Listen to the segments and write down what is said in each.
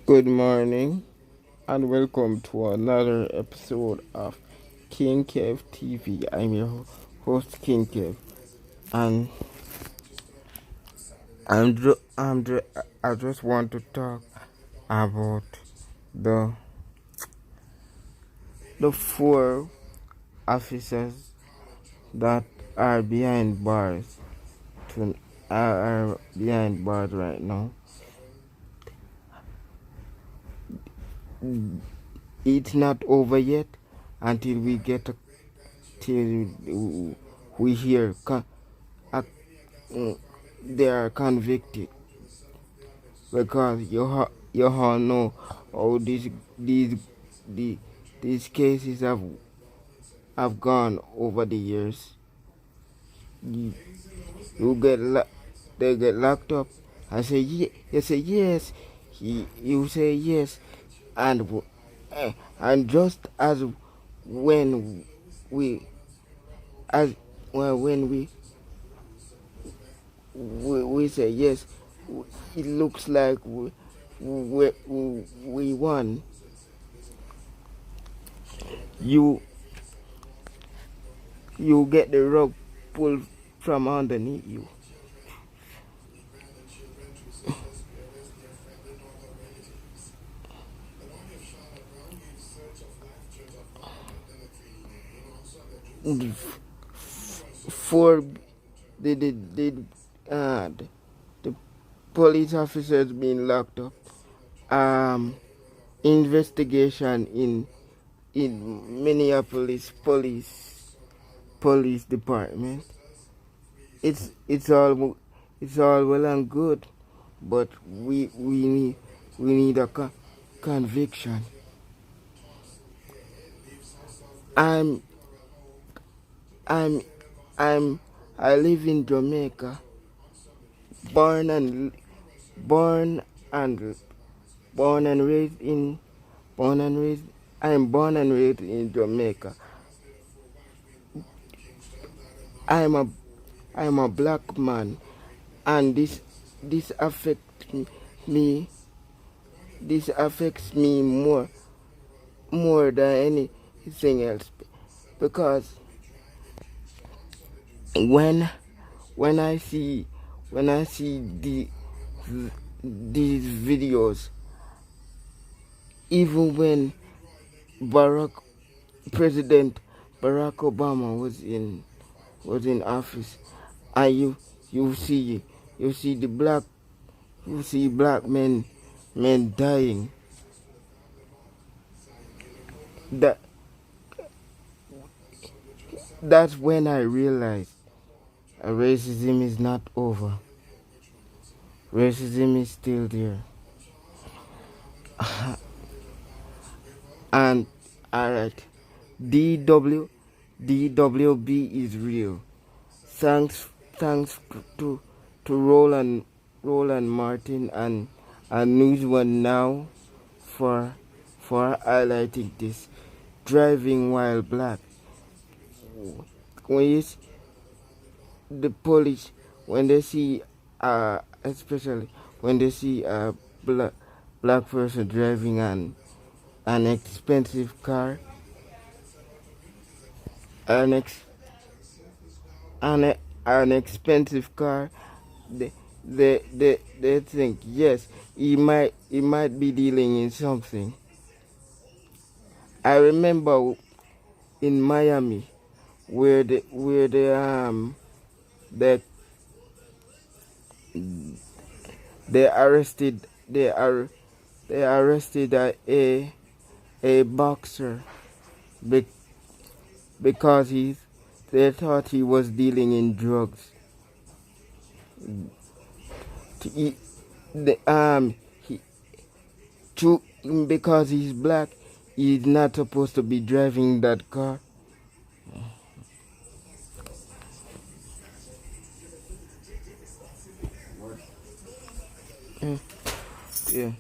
Good morning and welcome to another episode of King Kev TV. I'm your host King Kev, and I just want to talk about the the four officers that are behind bars are behind bars right now. It's not over yet until we get till we hear they are convicted, because you all know how these the, these cases have gone over the years. You, you get they get locked up. I say you say yes. You say yes, and and just as when we as well when we say yes, it looks like we won. You you get the rug pulled from underneath you. For the uh, the police officers being locked up. Investigation in Minneapolis police department. It's all well and good, but we need a conviction. I'm I'm I'm I live in Jamaica, born and born and born and raised in born and raised I'm born and raised in Jamaica. I'm a I'm a black man, and this affects me. This affects me more than anything else, because when when I see when I see these videos, even when Barack President Barack Obama was in office, and you see black men dying. That that's when I realized racism is not over. Racism is still there. And alright, DW DWB is real. Thanks to Roland Martin and News One Now for highlighting this. Driving while black. When you the police, when they see especially when they see a black person driving an expensive car, an ex, an expensive car, they think yes, he might be dealing in something. I remember in Miami where they they arrested they arrested a boxer because they thought he was dealing in drugs. He, the, he, to, because he's black, he's not supposed to be driving that car. Yeah. Yeah.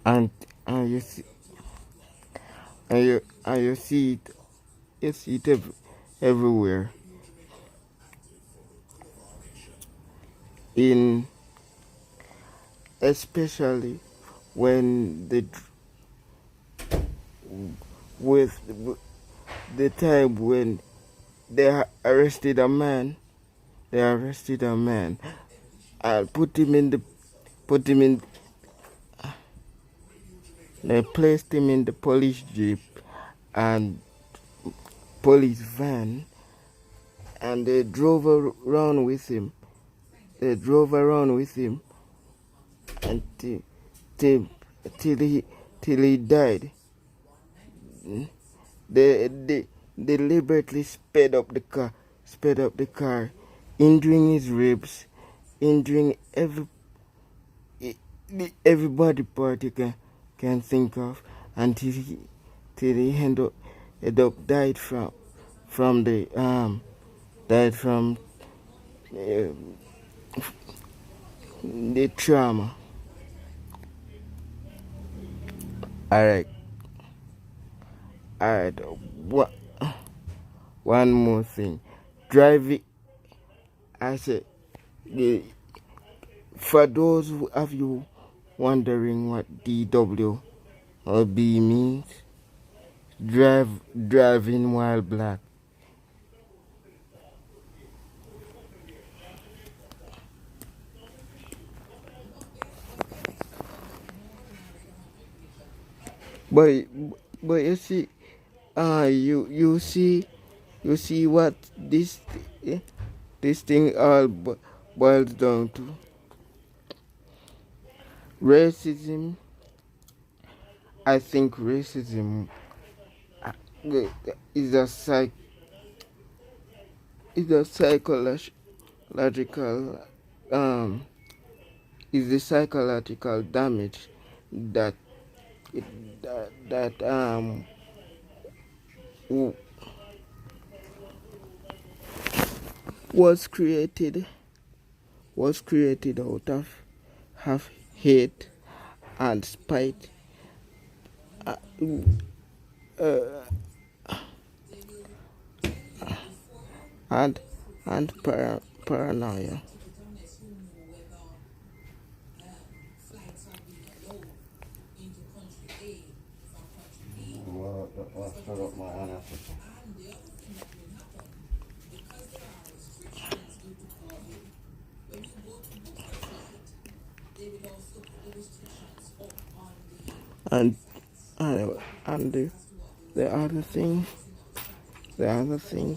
And and you see and you see it everywhere. in especially when with the time when they arrested a man. They arrested a man and they placed him in the police jeep and police van, and they drove around with him. They drove around with him until till he died. They deliberately sped up the car, injuring his ribs, injuring every body part you can think of, until he end up died from the trauma. Alright. One more thing. Driving, I said, for those of you wondering what DW or B means, driving while black. But you see, you see what this thing all boils down to. Racism. I think racism is a psychological is the psychological damage that was created out of hate and spite, and paranoia. And the other thing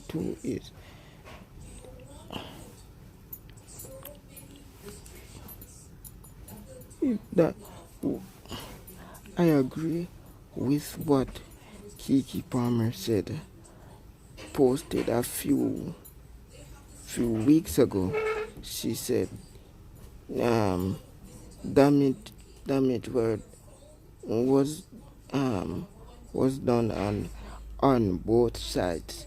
too is that I agree with what Keke Palmer posted a few weeks ago. She said, damage was done on both sides.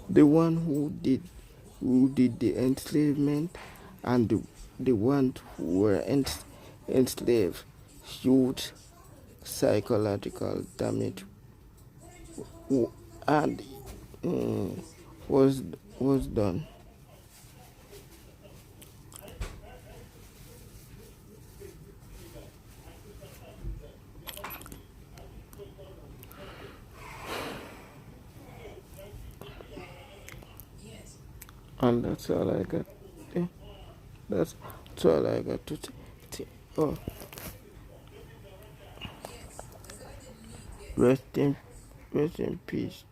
The one who did the enslavement and the ones who were enslaved, huge psychological damage and was done. And that's all I got. That's all I got to say. Oh. Rest in peace,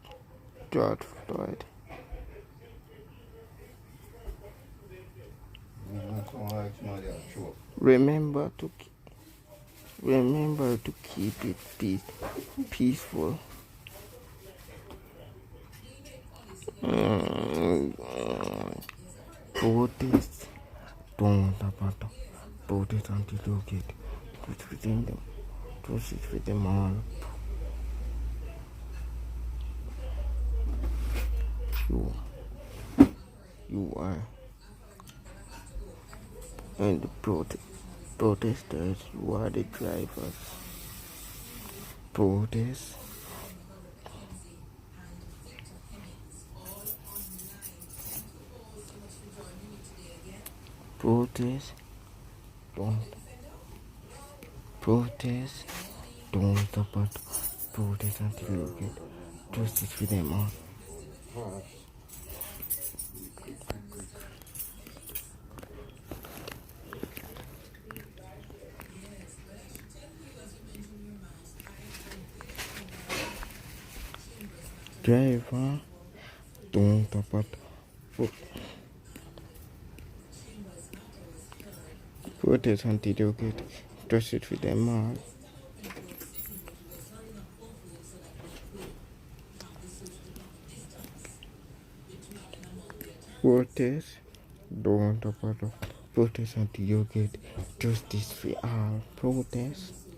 George Floyd. Remember to keep it peaceful. Protest. Don't protest until you get within them. To sit with them all. You are and the protesters were the drivers. Protest. Protest. Don't protest. Don't support protest until you get justice for them all. Driver, don't support protest until you get justice for them all. Protest, don't support protest until you get justice for all. Protest.